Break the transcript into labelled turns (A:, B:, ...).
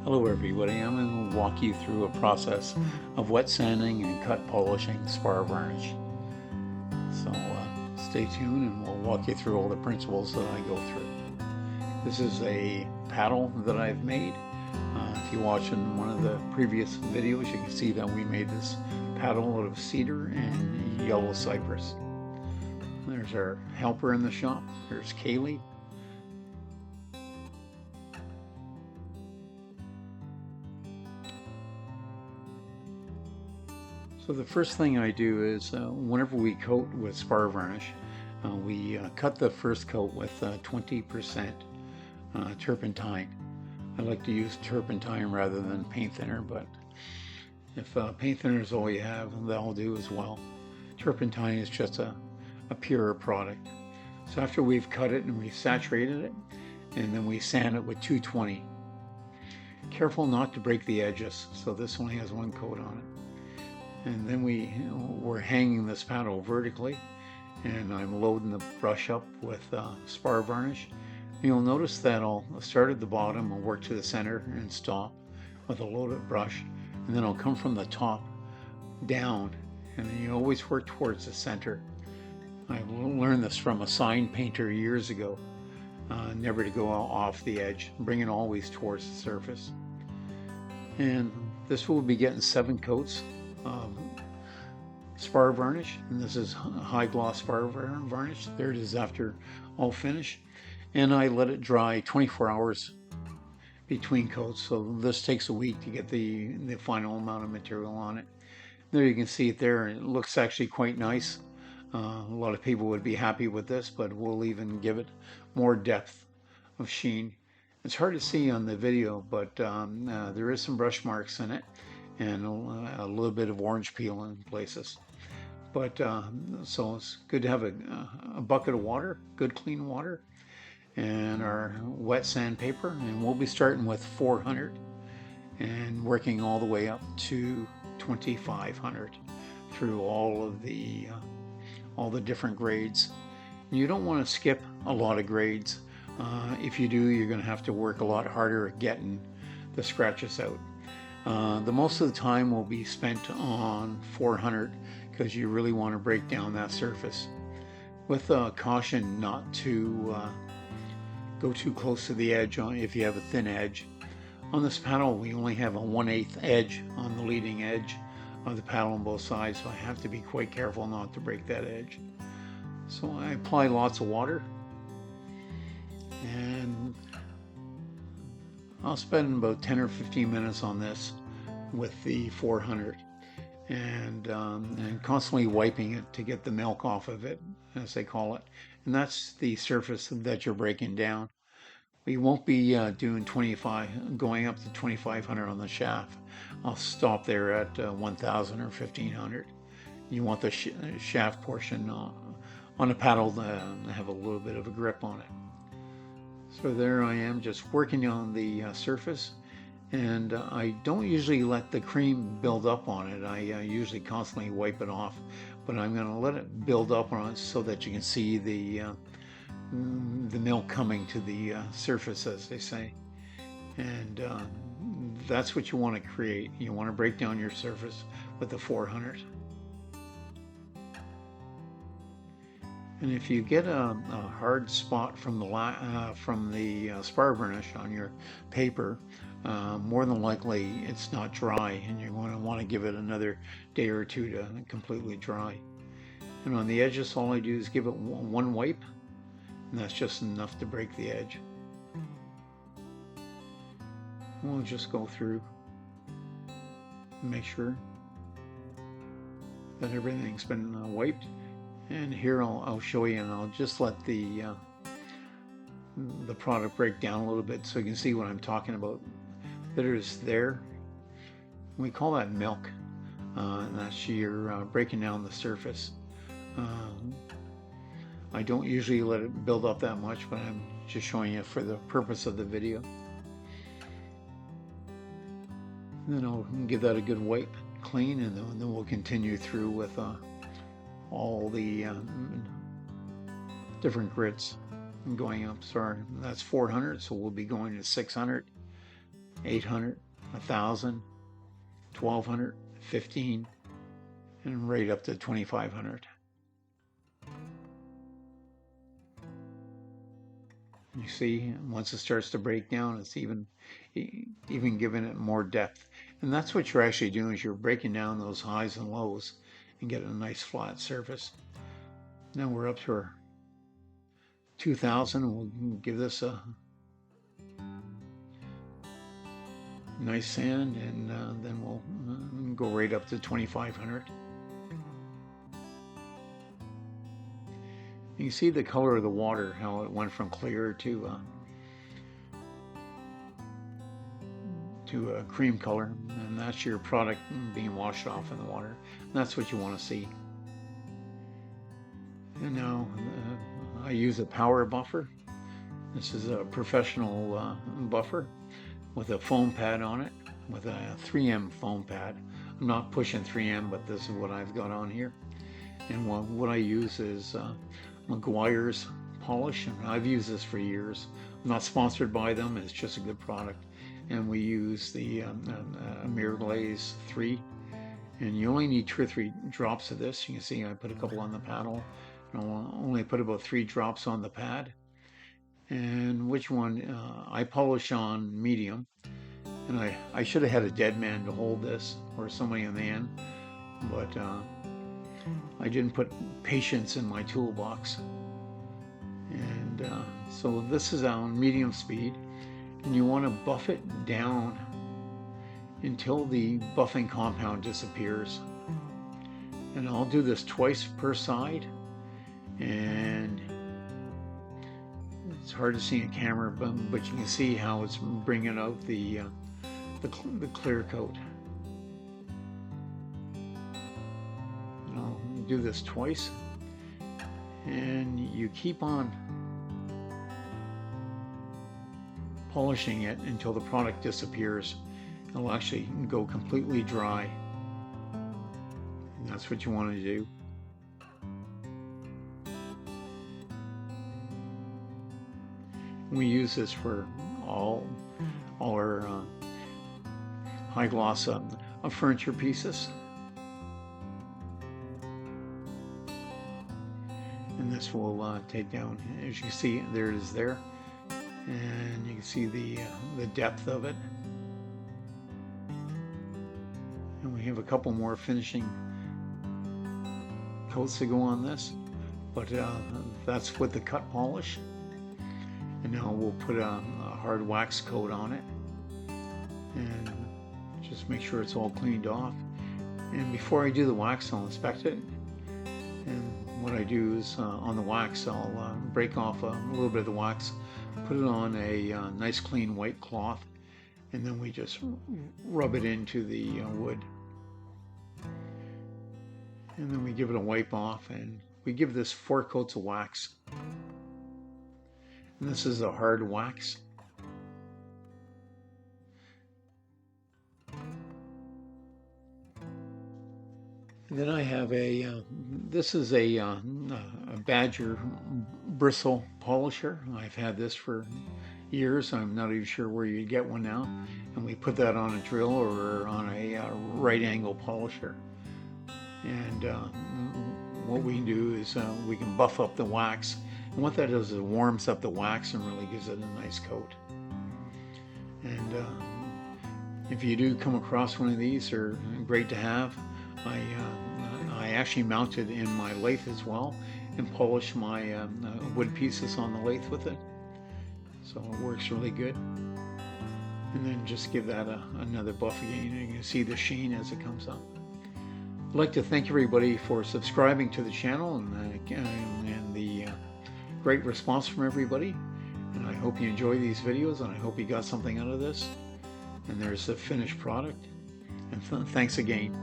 A: Hello everybody, I'm going to walk you through a process of wet sanding and cut polishing Spar Varnish. So stay tuned and we'll walk you through all the principles that I go through. This is a paddle that I've made. If you watch in one of the previous videos, you can see that we made this paddle out of cedar and yellow cypress. There's our helper in the shop. There's Kaylee. So the first thing I do is whenever we coat with Spar Varnish, we cut the first coat with 20% turpentine. I like to use turpentine rather than paint thinner, but if paint thinner is all you have, that'll do as well. Turpentine is just a purer product. So after we've cut it and we've saturated it, and then we sand it with 220. Careful not to break the edges, so this only has one coat on it. And then we're hanging this paddle vertically, and I'm loading the brush up with Spar Varnish. You'll notice that I'll start at the bottom and work to the center and stop with a loaded brush, and then I'll come from the top down, and then you always work towards the center. I learned this from a sign painter years ago, never to go off the edge, bring it always towards the surface. And this will be getting 7 coats of Spar Varnish, and this is high gloss Spar Varnish. There it is after all finish, and I let it dry 24 hours between coats, so this takes a week to get the final amount of material on it. There you can see it there, and it looks actually quite nice. A lot of people would be happy with this, but we'll even give it more depth of sheen. It's hard to see on the video, but there is some brush marks in it and a little bit of orange peel in places. But so it's good to have a bucket of water, good clean water, and our wet sandpaper. And we'll be starting with 400 and working all the way up to 2500 through all the different grades. You don't want to skip a lot of grades. If you do, you're going to have to work a lot harder at getting the scratches out. The most of the time will be spent on 400 because you really want to break down that surface with caution not to go too close to the edge if you have a thin edge. On this paddle we only have a 1/8 edge on the leading edge of the paddle on both sides, so I have to be quite careful not to break that edge. So I apply lots of water, and I'll spend about 10 or 15 minutes on this with the 400, and constantly wiping it to get the milk off of it, as they call it. And that's the surface that you're breaking down. We won't be doing going up to 2500 on the shaft. I'll stop there at 1000 or 1500. You want the shaft portion on the paddle to have a little bit of a grip on it. So there I am, just working on the surface, and I don't usually let the cream build up on it. I usually constantly wipe it off, but I'm going to let it build up on it so that you can see the milk coming to the surface, as they say. And that's what you want to create. You want to break down your surface with the 400. And if you get a hard spot from the Spar Varnish on your paper, more than likely it's not dry, and you're going to want to give it another day or two to completely dry. And on the edges, all I do is give it one wipe, and that's just enough to break the edge. We'll just go through and make sure that everything's been wiped. And here I'll show you, and I'll just let the product break down a little bit so you can see what I'm talking about. That is there. We call that milk, and that's you're breaking down the surface. I don't usually let it build up that much, but I'm just showing you for the purpose of the video. And then I'll give that a good wipe, clean, and then we'll continue through with all the different grits going up. Sorry, that's 400, so we'll be going to 600 800, 1,000, 1,200, 15, and right up to 2,500. You see, once it starts to break down, it's even giving it more depth. And that's what you're actually doing, is you're breaking down those highs and lows and getting a nice flat surface. Now we're up to our 2,000. We'll give this a nice sand, and then we'll go right up to 2,500. You can see the color of the water, how it went from clear to a cream color, and that's your product being washed off in the water. And that's what you want to see. And now I use a power buffer. This is a professional buffer with a foam pad on it, with a 3M foam pad. I'm not pushing 3M, but this is what I've got on here. And what I use is McGuire's polish, and I've used this for years. I'm not sponsored by them, it's just a good product. And we use the Mirror Glaze 3, and you only need 2 or 3 drops of this. You can see I put a couple on the paddle, and I'll only put about 3 drops on the pad. And which one? I polish on medium, and I should have had a dead man to hold this, or somebody in the end, but I didn't put patience in my toolbox. And so this is on medium speed, and you want to buff it down until the buffing compound disappears. And I'll do this twice per side, and it's hard to see in camera, but you can see how it's bringing out the clear coat. And I'll do this twice, and you keep on polishing it until the product disappears. It'll actually go completely dry, and that's what you want to do. We use this for all our high gloss furniture pieces. And this will take down, as you can see, there it is there. And you can see the depth of it. And we have a couple more finishing coats to go on this, but that's with the cut polish. And now we'll put a hard wax coat on it, and just make sure it's all cleaned off. And before I do the wax, I'll inspect it. And what I do is on the wax, I'll break off a little bit of the wax, put it on a nice clean white cloth, and then we just rub it into the wood. And then we give it a wipe off, and we give this 4 coats of wax. And this is a hard wax. And then I have this is a Badger bristle polisher. I've had this for years. I'm not even sure where you get one now. And we put that on a drill or on a right angle polisher. And what we do is we can buff up the wax. And what that does is it warms up the wax and really gives it a nice coat. And if you do come across one of these, they're great to have. I actually mount it in my lathe as well, and polish my wood pieces on the lathe with it. So it works really good. And then just give that another buff again, and you can see the sheen as it comes up. I'd like to thank everybody for subscribing to the channel and the great response from everybody. And I hope you enjoy these videos, and I hope you got something out of this. And there's the finished product. And thanks again.